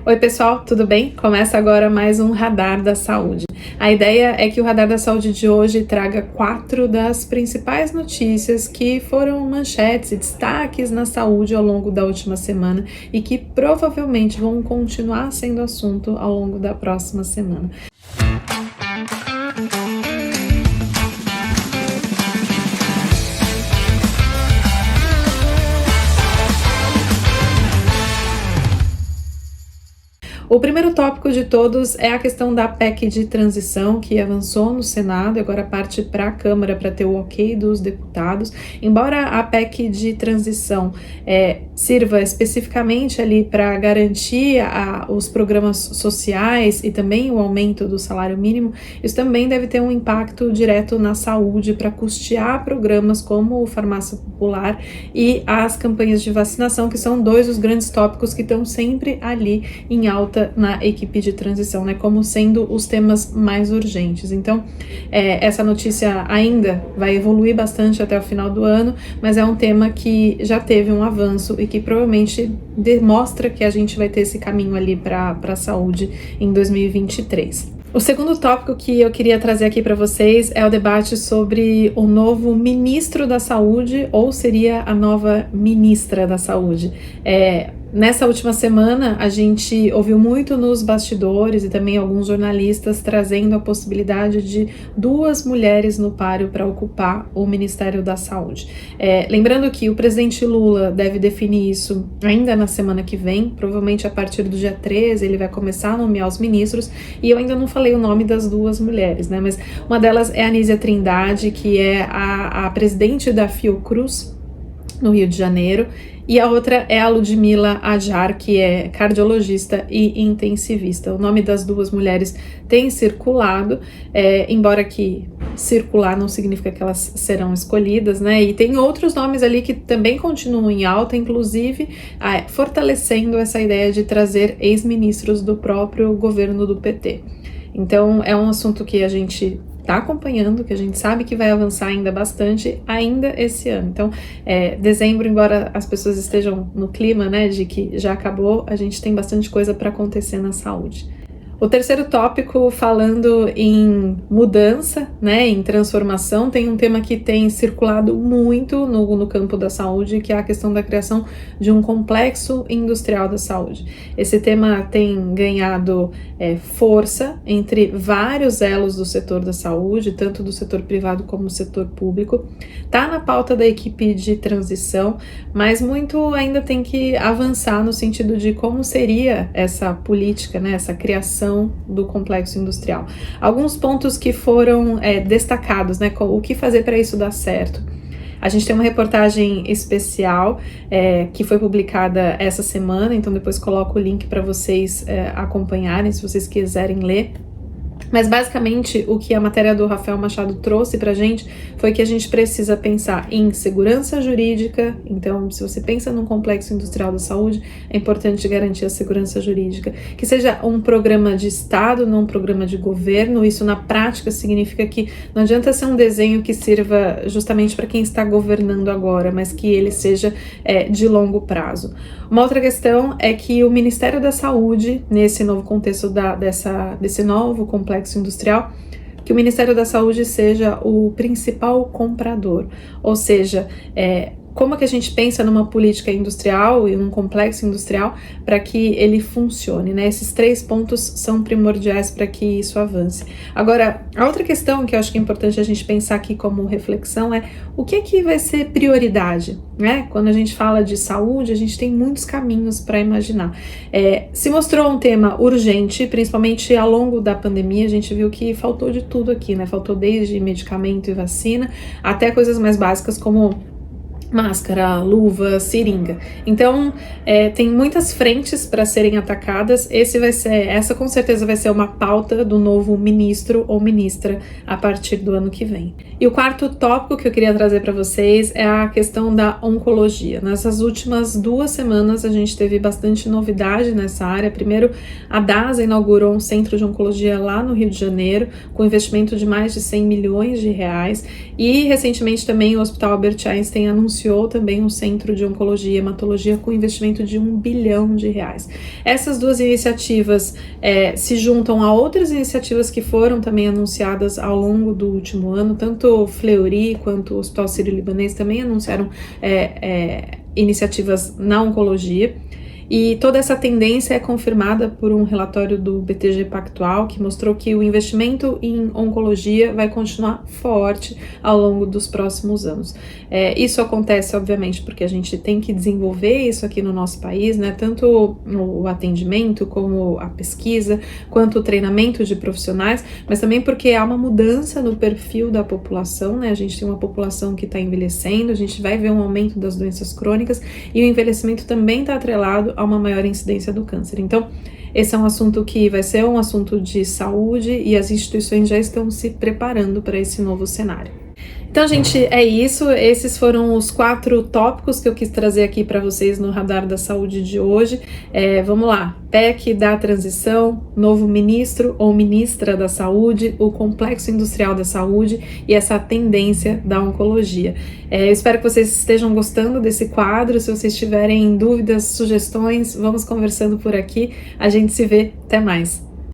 Oi pessoal, tudo bem? Começa agora mais um Radar da Saúde. A ideia é que o Radar da Saúde de hoje traga 4 das principais notícias que foram manchetes e destaques na saúde ao longo da última semana e que provavelmente vão continuar sendo assunto ao longo da próxima semana. O primeiro tópico de todos é a questão da PEC de transição, que avançou no Senado e agora parte para a Câmara para ter o ok dos deputados. Embora a PEC de transição sirva especificamente ali para garantir os programas sociais e também o aumento do salário mínimo, isso também deve ter um impacto direto na saúde para custear programas como o Farmácia Popular e as campanhas de vacinação, que são dois dos grandes tópicos que estão sempre ali em alta na equipe de transição, né, como sendo os temas mais urgentes. Então, essa notícia ainda vai evoluir bastante até o final do ano, mas é um tema que já teve um avanço e que provavelmente demonstra que a gente vai ter esse caminho ali para a saúde em 2023. O segundo tópico que eu queria trazer aqui para vocês é o debate sobre o novo ministro da Saúde, ou seria a nova ministra da Saúde. Nessa última semana, a gente ouviu muito nos bastidores e também alguns jornalistas trazendo a possibilidade de 2 mulheres no páreo para ocupar o Ministério da Saúde. Lembrando que o presidente Lula deve definir isso ainda na semana que vem, provavelmente a partir do dia 13 ele vai começar a nomear os ministros, e eu ainda não falei o nome das 2 mulheres, né? Mas uma delas é a Anísia Trindade, que é a presidente da Fiocruz, no Rio de Janeiro, e a outra é a Ludmila Ajar, que é cardiologista e intensivista. O nome das 2 mulheres tem circulado, embora que circular não significa que elas serão escolhidas, né? E tem outros nomes ali que também continuam em alta, inclusive fortalecendo essa ideia de trazer ex-ministros do próprio governo do PT. Então é um assunto que a gente está acompanhando, que a gente sabe que vai avançar ainda bastante, ainda esse ano. Então, dezembro, embora as pessoas estejam no clima, né, de que já acabou, a gente tem bastante coisa para acontecer na saúde. O terceiro tópico, falando em mudança, né, em transformação, tem um tema que tem circulado muito no campo da saúde, que é a questão da criação de um complexo industrial da saúde. Esse tema tem ganhado força entre vários elos do setor da saúde, tanto do setor privado como do setor público. Está na pauta da equipe de transição, mas muito ainda tem que avançar no sentido de como seria essa política, né, essa criação do complexo industrial. Alguns pontos que foram destacados, né, o que fazer para isso dar certo. A gente tem uma reportagem especial que foi publicada essa semana, então depois coloco o link para vocês acompanharem, se vocês quiserem ler. Mas basicamente o que a matéria do Rafael Machado trouxe pra gente foi que a gente precisa pensar em segurança jurídica. Então, se você pensa num complexo industrial da saúde, é importante garantir a segurança jurídica, que seja um programa de Estado, não um programa de governo. Isso na prática significa que não adianta ser um desenho que sirva justamente para quem está governando agora, mas que ele seja de longo prazo. Uma outra questão é que o Ministério da Saúde, nesse novo contexto desse novo complexo industrial, que o Ministério da Saúde seja o principal comprador, ou seja, como que a gente pensa numa política industrial e num complexo industrial para que ele funcione, né? Esses 3 pontos são primordiais para que isso avance. Agora, a outra questão que eu acho que é importante a gente pensar aqui como reflexão é o que vai ser prioridade, né? Quando a gente fala de saúde, a gente tem muitos caminhos para imaginar. Se mostrou um tema urgente, principalmente ao longo da pandemia, a gente viu que faltou de tudo aqui, né? Faltou desde medicamento e vacina até coisas mais básicas como máscara, luva, seringa. Então, tem muitas frentes para serem atacadas. Essa com certeza vai ser uma pauta do novo ministro ou ministra a partir do ano que vem. E o quarto tópico que eu queria trazer para vocês é a questão da oncologia. Nessas últimas 2 semanas a gente teve bastante novidade nessa área. Primeiro, a DASA inaugurou um centro de oncologia lá no Rio de Janeiro, com investimento de mais de 100 milhões de reais. E recentemente também o Hospital Albert Einstein anunciou anunciou também um centro de oncologia e hematologia com investimento de R$1 bilhão. Essas duas iniciativas se juntam a outras iniciativas que foram também anunciadas ao longo do último ano, tanto o Fleury quanto o Hospital Sírio-Libanês também anunciaram iniciativas na oncologia. E toda essa tendência é confirmada por um relatório do BTG Pactual, que mostrou que o investimento em oncologia vai continuar forte ao longo dos próximos anos. Isso acontece, obviamente, porque a gente tem que desenvolver isso aqui no nosso país, né? Tanto o atendimento, como a pesquisa, quanto o treinamento de profissionais, mas também porque há uma mudança no perfil da população, né? A gente tem uma população que está envelhecendo, a gente vai ver um aumento das doenças crônicas e o envelhecimento também está atrelado a uma maior incidência do câncer. Então, esse é um assunto que vai ser um assunto de saúde e as instituições já estão se preparando para esse novo cenário. Então, gente, é isso. Esses foram os 4 tópicos que eu quis trazer aqui para vocês no Radar da Saúde de hoje. Vamos lá. PEC da transição, novo ministro ou ministra da saúde, o complexo industrial da saúde e essa tendência da oncologia. Eu espero que vocês estejam gostando desse quadro. Se vocês tiverem dúvidas, sugestões, vamos conversando por aqui. A gente se vê. Até mais.